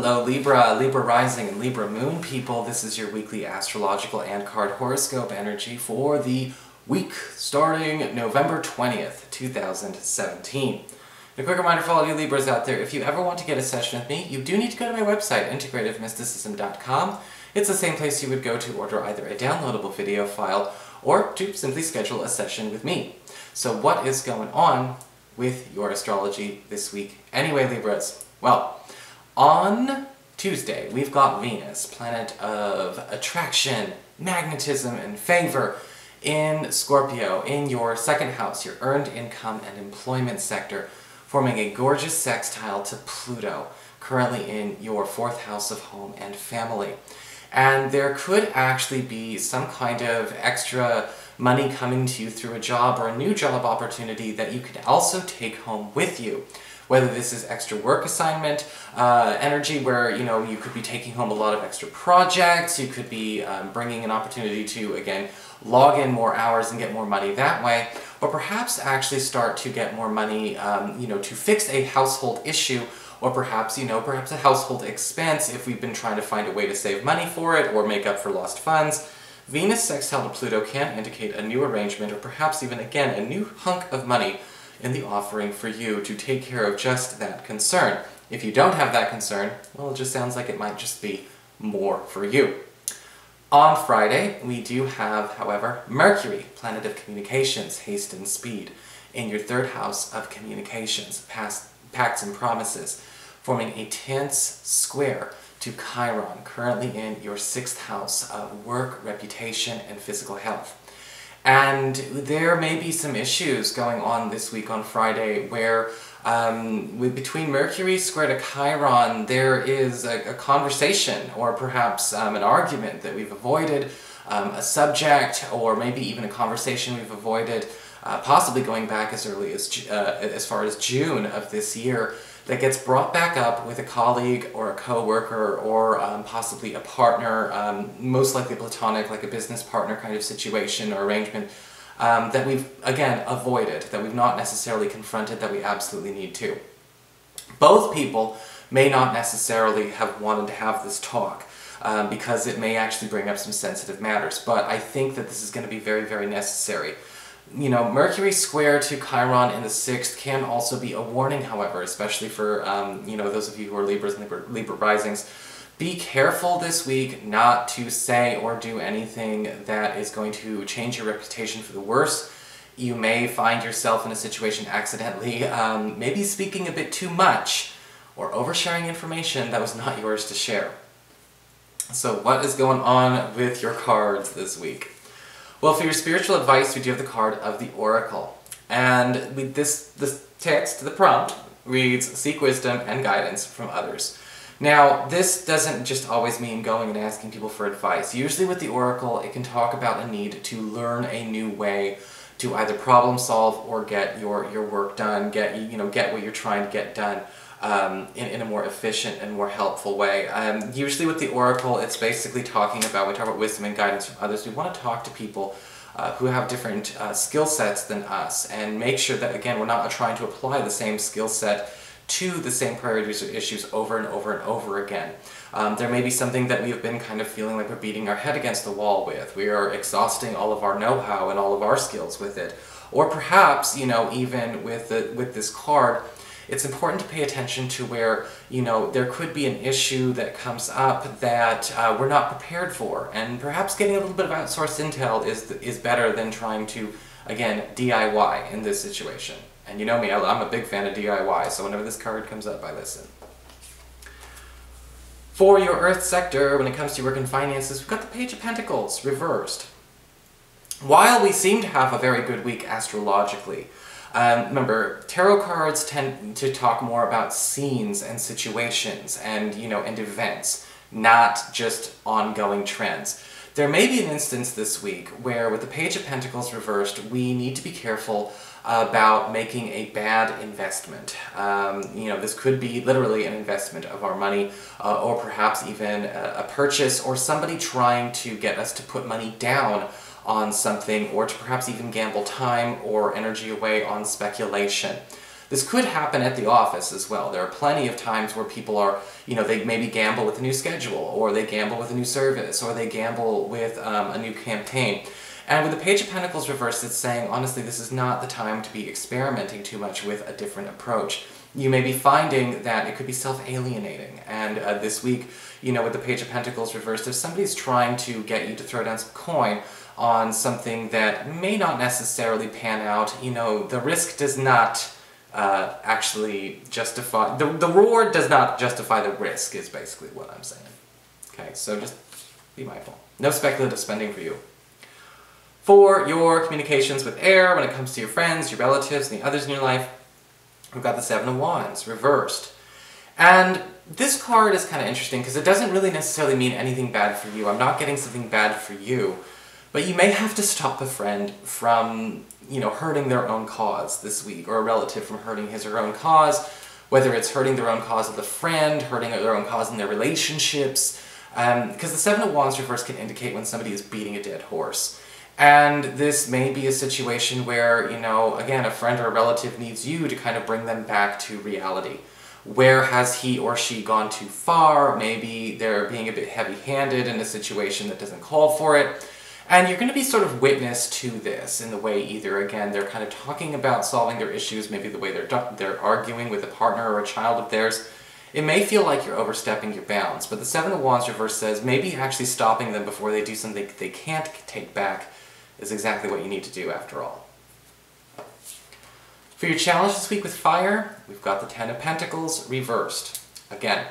Hello Libra, Libra rising and Libra moon people. This is your weekly astrological and card horoscope energy for the week starting November 20th, 2017. A quick reminder for all you Libras out there, if you ever want to get a session with me, you do need to go to my website, integrativemysticism.com. It's the same place you would go to order either a downloadable video file or to simply schedule a session with me. So what is going on with your astrology this week anyway, Libras? Well, on Tuesday, we've got Venus, planet of attraction, magnetism, and favor, in Scorpio, in your second house, your earned income and employment sector, forming a gorgeous sextile to Pluto, currently in your fourth house of home and family. And there could actually be some kind of extra money coming to you through a job or a new job opportunity that you could also take home with you. Whether this is extra work assignment energy where, you could be taking home a lot of extra projects, you could be bringing an opportunity to, again, log in more hours and get more money that way, or perhaps actually start to get more money, to fix a household issue, or perhaps, perhaps a household expense if we've been trying to find a way to save money for it or make up for lost funds. Venus sextile to Pluto can indicate a new arrangement or perhaps even, again, a new hunk of money in the offering for you to take care of just that concern. If you don't have that concern, well, it just sounds like it might just be more for you. On Friday, we do have, however, Mercury, planet of communications, haste and speed, in your third house of communications, pacts and promises, forming a tense square to Chiron, currently in your sixth house of work, reputation, and physical health. And there may be some issues going on this week on Friday where between Mercury square to Chiron there is a conversation or perhaps an argument that we've avoided, a subject or maybe even a conversation we've avoided, possibly going back as early as far as June of this year, that gets brought back up with a colleague or a co-worker or possibly a partner, most likely platonic, like a business partner kind of situation or arrangement, that we've, again, avoided, that we've not necessarily confronted, that we absolutely need to. Both people may not necessarily have wanted to have this talk, because it may actually bring up some sensitive matters, but I think that this is going to be very, very necessary. Mercury square to Chiron in the 6th can also be a warning, however, especially for, those of you who are Libras and Libra risings. Be careful this week not to say or do anything that is going to change your reputation for the worse. You may find yourself in a situation accidentally, maybe speaking a bit too much, or oversharing information that was not yours to share. So what is going on with your cards this week? Well, for your spiritual advice, we do have the card of the Oracle. And this text, the prompt, reads, "Seek wisdom and guidance from others." Now, this doesn't just always mean going and asking people for advice. Usually with the Oracle, it can talk about a need to learn a new way to either problem solve or get your work done, get what you're trying to get done in a more efficient and more helpful way. Usually with the Oracle, it's basically talking about, when we talk about wisdom and guidance from others, we want to talk to people who have different skill sets than us and make sure that, again, we're not trying to apply the same skill set to the same priorities or issues over and over and over again. There may be something that we have been kind of feeling like we're beating our head against the wall with. We are exhausting all of our know-how and all of our skills with it. Or perhaps, even with this card, it's important to pay attention to where, there could be an issue that comes up that we're not prepared for, and perhaps getting a little bit of outsourced intel is better than trying to, again, DIY in this situation. And you know me, I'm a big fan of DIY, so whenever this card comes up, I listen. For your Earth sector, when it comes to work and finances, we've got the Page of Pentacles reversed. While we seem to have a very good week astrologically, remember, tarot cards tend to talk more about scenes and situations and, and events, not just ongoing trends. There may be an instance this week where, with the Page of Pentacles reversed, we need to be careful about making a bad investment. This could be literally an investment of our money, or perhaps even a purchase, or somebody trying to get us to put money down on something, or to perhaps even gamble time or energy away on speculation. This could happen at the office as well. There are plenty of times where people are, they maybe gamble with a new schedule, or they gamble with a new service, or they gamble with a new campaign. And with the Page of Pentacles reversed, it's saying, honestly, this is not the time to be experimenting too much with a different approach. You may be finding that it could be self-alienating. And this week, with the Page of Pentacles reversed, if somebody's trying to get you to throw down some coin on something that may not necessarily pan out, the risk does not actually justify, the reward does not justify the risk, is basically what I'm saying. Okay, so just be mindful. No speculative spending for you. For your communications with air, when it comes to your friends, your relatives, and the others in your life, we've got the Seven of Wands reversed. And this card is kind of interesting because it doesn't really necessarily mean anything bad for you. I'm not getting something bad for you. But you may have to stop a friend from, hurting their own cause this week, or a relative from hurting his or her own cause, whether it's hurting their own cause of the friend, hurting their own cause in their relationships, because the Seven of Wands reverse can indicate when somebody is beating a dead horse. And this may be a situation where, again, a friend or a relative needs you to kind of bring them back to reality. Where has he or she gone too far? Maybe they're being a bit heavy-handed in a situation that doesn't call for it. And you're going to be sort of witness to this in the way either, again, they're kind of talking about solving their issues, maybe the way they're arguing with a partner or a child of theirs. It may feel like you're overstepping your bounds, but the Seven of Wands reverse says maybe actually stopping them before they do something they can't take back is exactly what you need to do after all. For your challenge this week with fire, we've got the Ten of Pentacles reversed. Again,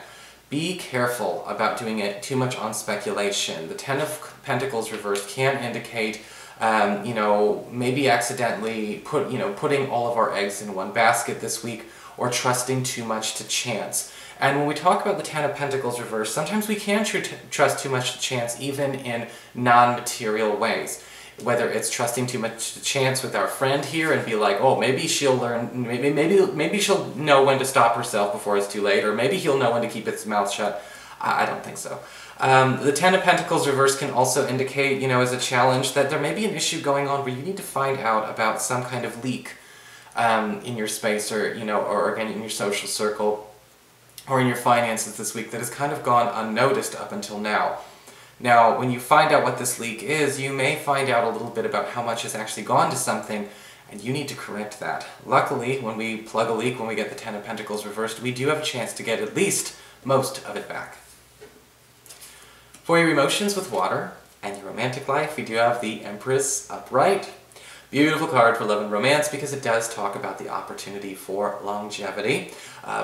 be careful about doing it too much on speculation. The Ten of Pentacles reversed can indicate, maybe accidentally putting all of our eggs in one basket this week, or trusting too much to chance. And when we talk about the Ten of Pentacles reversed, sometimes we can trust too much to chance even in non-material ways. Whether it's trusting too much to chance with our friend here and be like, oh, maybe she'll learn, maybe she'll know when to stop herself before it's too late, or maybe he'll know when to keep his mouth shut. I don't think so. The Ten of Pentacles reverse can also indicate, as a challenge that there may be an issue going on where you need to find out about some kind of leak in your space, or, or again in your social circle, or in your finances this week that has kind of gone unnoticed up until now. Now, when you find out what this leak is, you may find out a little bit about how much has actually gone to something, and you need to correct that. Luckily, when we plug a leak, when we get the Ten of Pentacles reversed, we do have a chance to get at least most of it back. For your emotions with water and your romantic life, we do have the Empress upright. Beautiful card for love and romance because it does talk about the opportunity for longevity.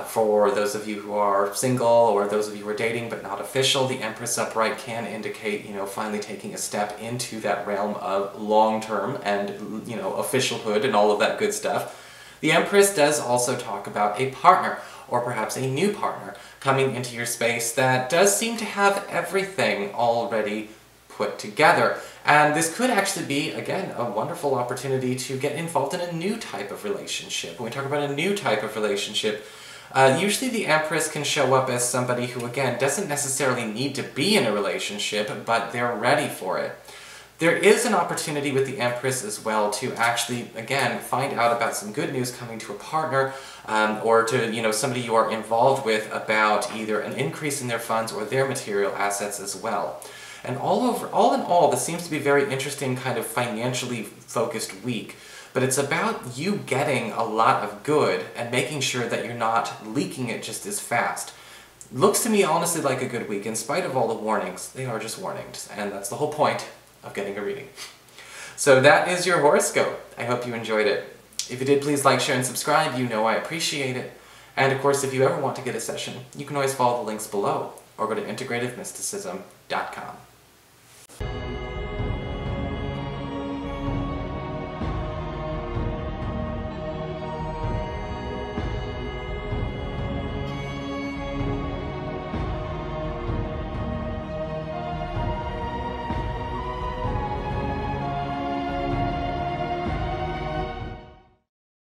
For those of you who are single, or those of you who are dating but not official, the Empress upright can indicate, finally taking a step into that realm of long-term and, officialhood and all of that good stuff. The Empress does also talk about a partner, or perhaps a new partner, coming into your space that does seem to have everything already put together. And this could actually be, again, a wonderful opportunity to get involved in a new type of relationship. When we talk about a new type of relationship, usually the Empress can show up as somebody who, again, doesn't necessarily need to be in a relationship, but they're ready for it. There is an opportunity with the Empress as well to actually, again, find out about some good news coming to a partner, or to, somebody you are involved with about either an increase in their funds or their material assets as well. And all in all, this seems to be a very interesting kind of financially focused week. But it's about you getting a lot of good and making sure that you're not leaking it just as fast. Looks to me honestly like a good week. In spite of all the warnings, they are just warnings. And that's the whole point of getting a reading. So that is your horoscope. I hope you enjoyed it. If you did, please like, share, and subscribe. I appreciate it. And of course, if you ever want to get a session, you can always follow the links below or go to integrativemysticism.com.